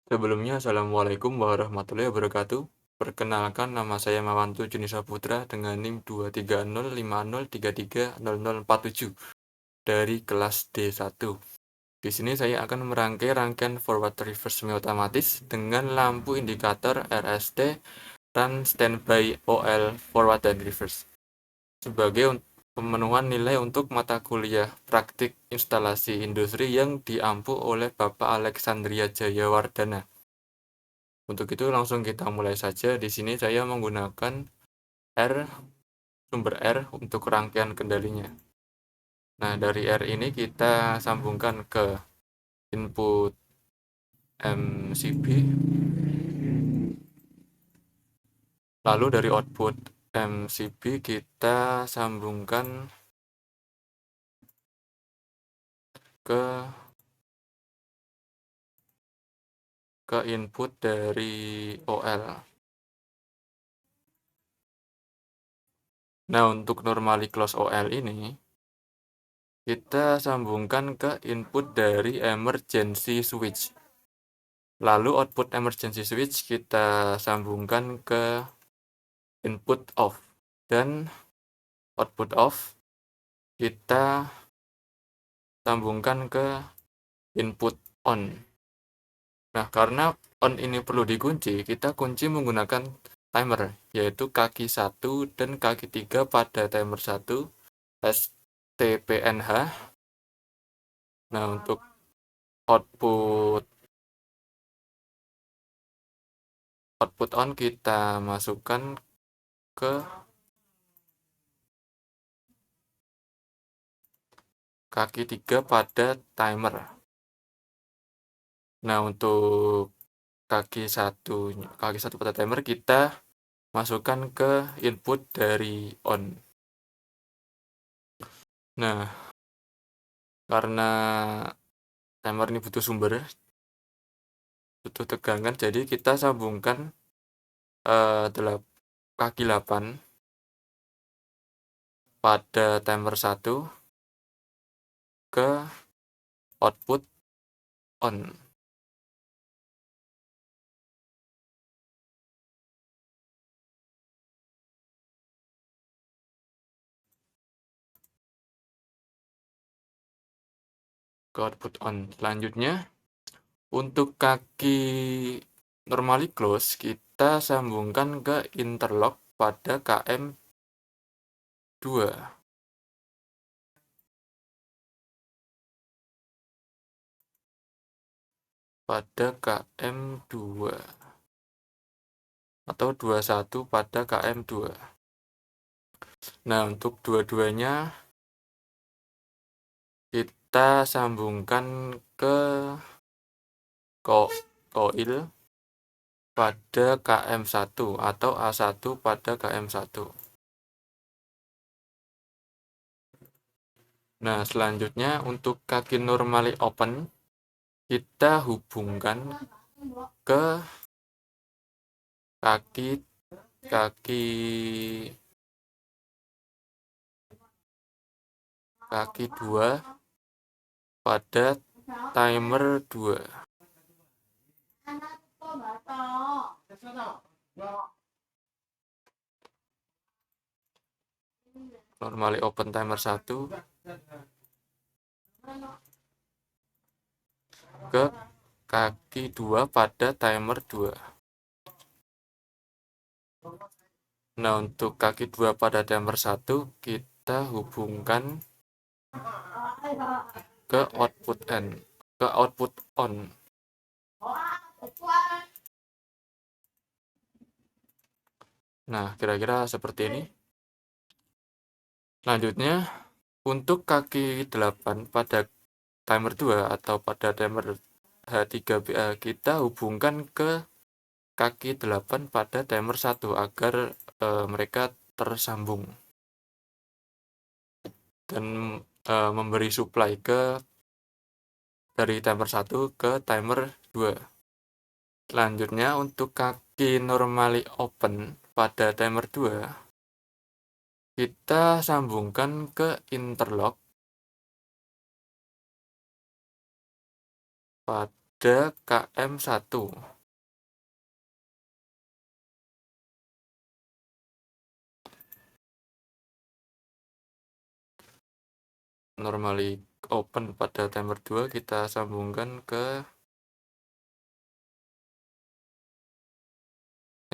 Sebelumnya, Assalamualaikum warahmatullahi wabarakatuh. Perkenalkan, nama saya Mawantu Junisa Putra dengan NIM 23050330047 dari kelas D1. Di sini saya akan merangkai rangkaian forward reverse semi otomatis dengan lampu indikator RST run standby OL forward dan reverse sebagai pemenuhan nilai untuk mata kuliah praktik instalasi industri yang diampu oleh Bapak Alexandria Jayawardana. Untuk itu langsung kita mulai saja. Di sini saya menggunakan sumber R untuk rangkaian kendalinya. Nah, dari R ini kita sambungkan ke input MCB. Lalu dari output MCB kita sambungkan ke input dari OL. Nah, untuk normally close OL ini kita sambungkan ke input dari emergency switch. Lalu output emergency switch kita sambungkan ke input off. Dan output off kita sambungkan ke input on. Nah, karena on ini perlu dikunci, kita kunci menggunakan timer, yaitu kaki 1 dan kaki 3 pada timer 1 STPNH. Nah, untuk output on kita masukkan ke kaki 3 pada timer. Nah, untuk kaki 1 pada timer kita masukkan ke input dari on. Nah, karena timer ini butuh sumber, butuh tegangan, jadi kita sambungkan kaki 8 pada timer 1 ke output on. Ke output on. Selanjutnya, untuk kaki normally close kita sambungkan ke interlock pada KM 2. Pada KM 2 atau 21 pada KM 2. Nah, untuk dua-duanya kita sambungkan ke koil pada KM 1 atau A1 pada KM 1. Nah, selanjutnya untuk kaki normally open kita hubungkan ke kaki 2 pada timer 2. Normally open timer 1 ke kaki 2 pada timer 2. Nah, untuk kaki 2 pada timer 1 kita hubungkan ke output on. Nah, kira-kira seperti ini. Selanjutnya, untuk kaki 8 pada timer 2 atau pada timer H3BA kita hubungkan ke kaki 8 pada timer 1 agar mereka tersambung dan memberi supply dari timer 1 ke timer 2. Selanjutnya, untuk kaki normally open pada timer 2 kita sambungkan ke interlock pada KM1. Normally open pada timer 2 kita sambungkan ke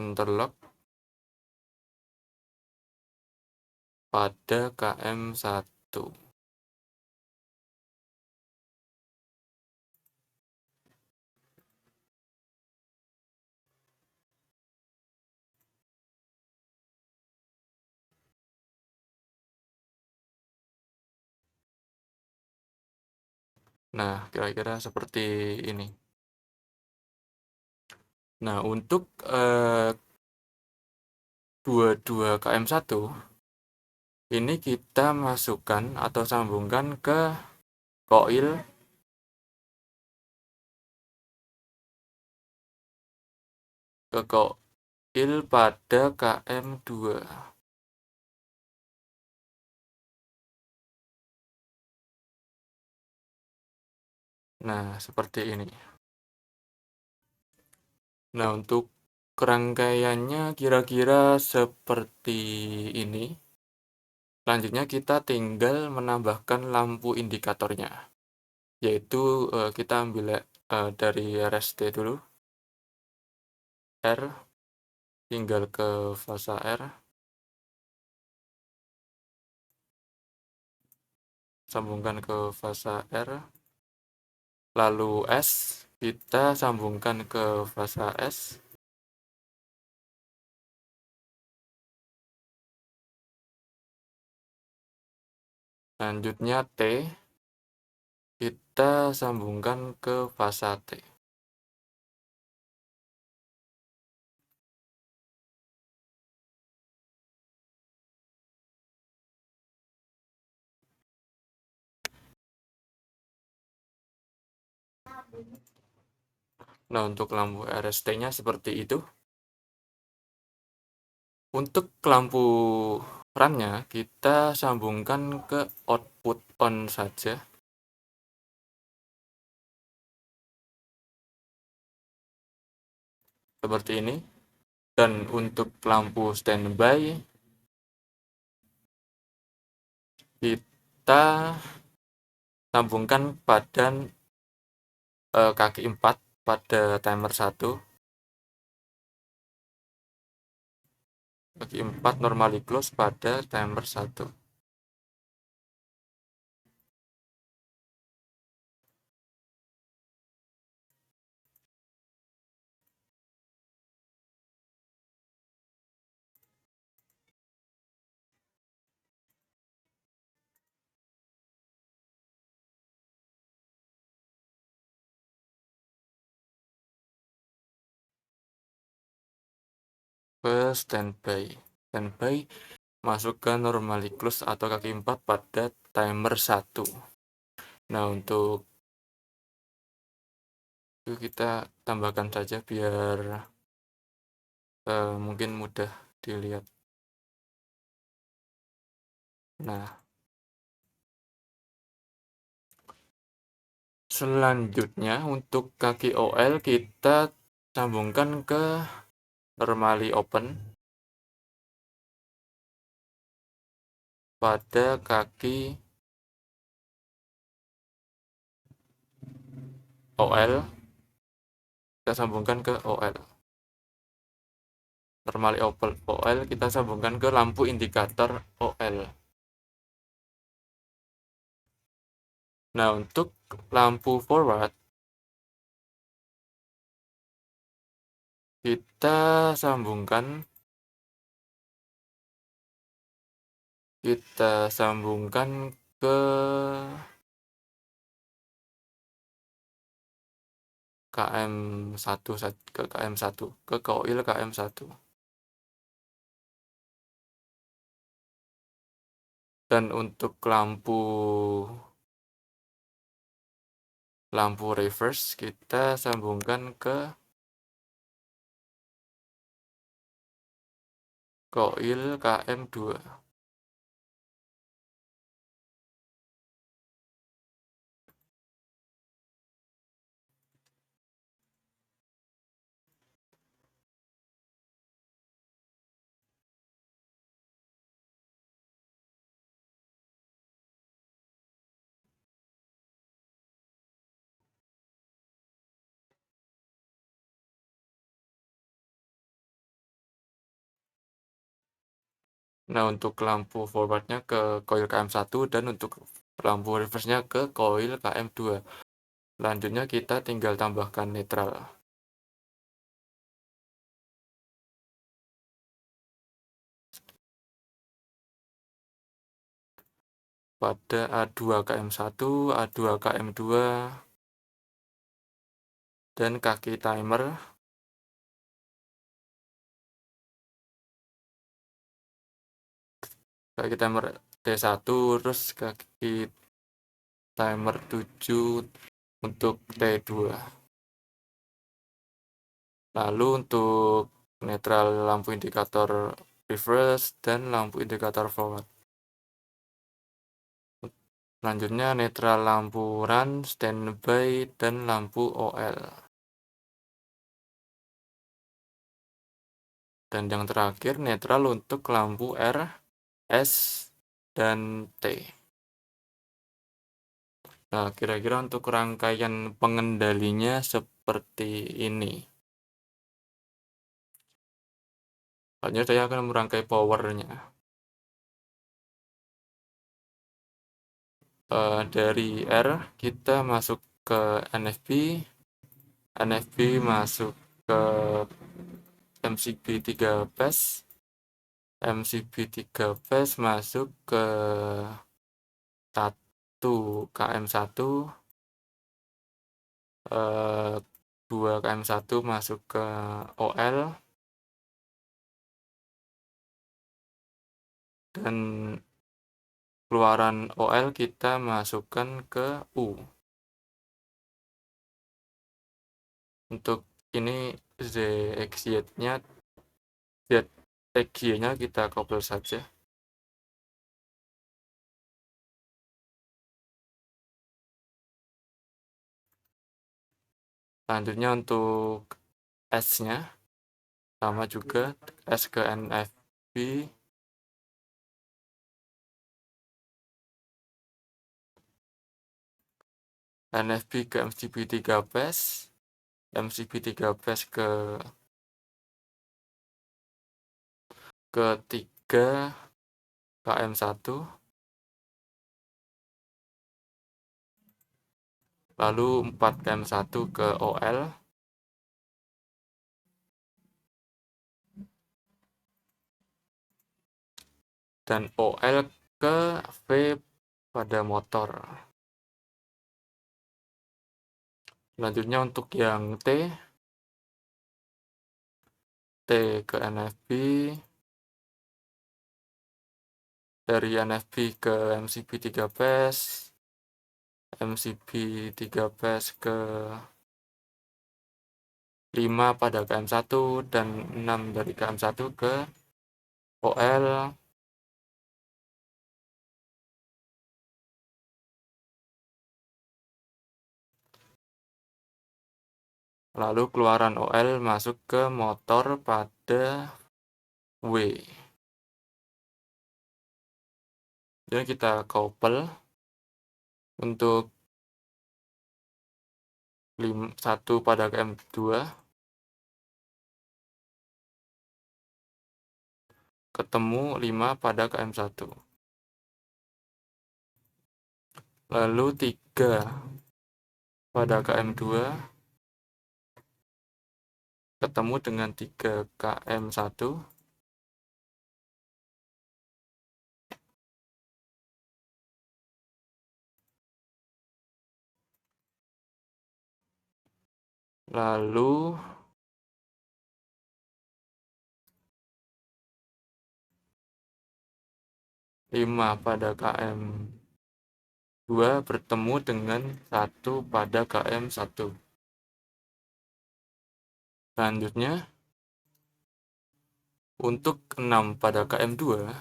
interlock pada KM1. Nah, kira-kira seperti ini. Nah, untuk 22 KM1 ini kita masukkan atau sambungkan ke koil pada KM2. Nah, seperti ini. Nah, untuk kerangkaiannya kira-kira seperti ini. Selanjutnya kita tinggal menambahkan lampu indikatornya, yaitu kita ambil dari RST dulu, R, tinggal ke fasa R, sambungkan ke fasa R, lalu S, kita sambungkan ke fasa S, selanjutnya T, kita sambungkan ke fasa T. Nah, untuk lampu RST-nya seperti itu. Untuk lampu run-nya kita sambungkan ke output on saja. Seperti ini. Dan untuk lampu standby kita sambungkan pada kaki 4 pada timer 1. Kaki 4 normally close pada timer 1. Ke standby. Standby masuk ke normally close atau kaki 4 pada timer 1. Nah, untuk itu kita tambahkan saja biar mungkin mudah dilihat. Nah, selanjutnya untuk kaki OL kita sambungkan ke normally open pada kaki OL. Kita sambungkan ke OL. Normally open OL kita sambungkan ke lampu indikator OL. Nah, untuk lampu forward kita sambungkan ke KM1 ke koil KM1. Dan untuk lampu reverse kita sambungkan ke koil KM2. Nah, untuk lampu forward-nya ke coil KM1 dan untuk lampu reverse-nya ke coil KM2. Selanjutnya kita tinggal tambahkan netral. Pada A2 KM1, A2 KM2, dan kaki timer. Kaki timer T1, terus kaki timer 7 untuk T2. Lalu untuk netral lampu indikator reverse dan lampu indikator forward. Selanjutnya netral lampu run, standby, dan lampu OL. Dan yang terakhir netral untuk lampu R, S, dan T. Nah, kira-kira untuk rangkaian pengendalinya seperti ini. Selanjutnya saya akan merangkai powernya. Dari R kita masuk ke NFP, NFP masuk ke MCB 3 phase, MCB 3 phase masuk ke 1 KM1, 2 KM1 masuk ke OL, dan keluaran OL kita masukkan ke U. Untuk ini ZXY-nya kita kopel saja. Selanjutnya untuk S-nya sama juga, S ke NFB, NFB ke MCB 3 phase, MCB 3 phase ke 3 KM1, lalu 4 KM1 ke OL, dan OL ke V pada motor. Selanjutnya untuk yang T ke NFB, dari NFB ke MCB 3 phase, MCB 3 phase ke 5 pada KM1, dan 6 dari KM1 ke OL, lalu keluaran OL masuk ke motor pada W. Jadi kita couple untuk 1 pada KM2, ketemu 5 pada KM1. Lalu 3 pada KM2 ketemu dengan 3 KM1. Lalu 5 pada KM2 bertemu dengan 1 pada KM1. Selanjutnya untuk 6 pada KM2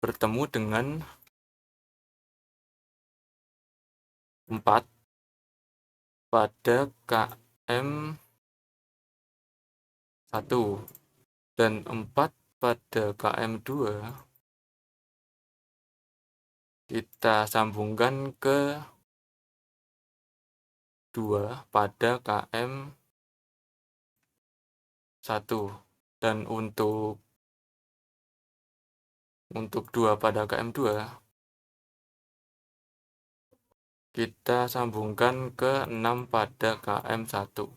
bertemu dengan 4 pada KM1, dan 4 pada KM2 kita sambungkan ke 2 pada KM1. Dan untuk Untuk 2 pada KM2, kita sambungkan ke 6 pada KM1.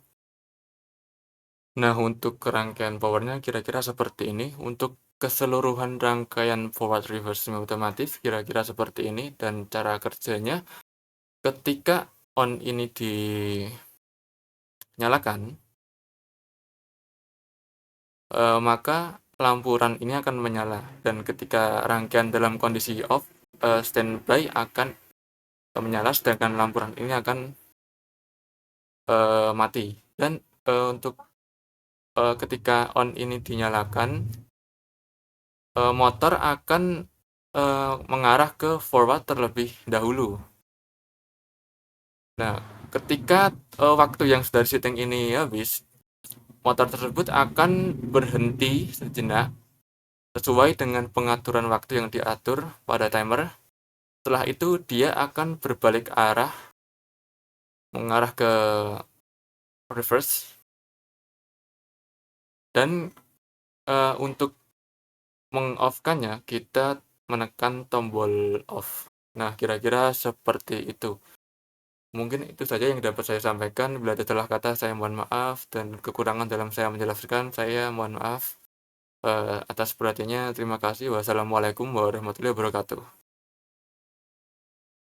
Nah, untuk rangkaian powernya kira-kira seperti ini. Untuk keseluruhan rangkaian forward reverse semi otomatis kira-kira seperti ini, dan cara kerjanya ketika on ini dinyalakan, maka lampu run ini akan menyala, dan ketika rangkaian dalam kondisi off, standby akan menyala, sedangkan lampu run ini akan mati. Dan untuk ketika on ini dinyalakan, motor akan mengarah ke forward terlebih dahulu. Nah, ketika waktu yang sudah setting ini habis, motor tersebut akan berhenti sejenak sesuai dengan pengaturan waktu yang diatur pada timer. Setelah itu dia akan berbalik arah, mengarah ke reverse, dan untuk meng-off-kannya kita menekan tombol off. Nah, kira-kira seperti itu. Mungkin itu saja yang dapat saya sampaikan. Bila ada salah kata, saya mohon maaf, dan kekurangan dalam saya menjelaskan, saya mohon maaf atas perhatiannya. Terima kasih. Wassalamualaikum warahmatullahi wabarakatuh.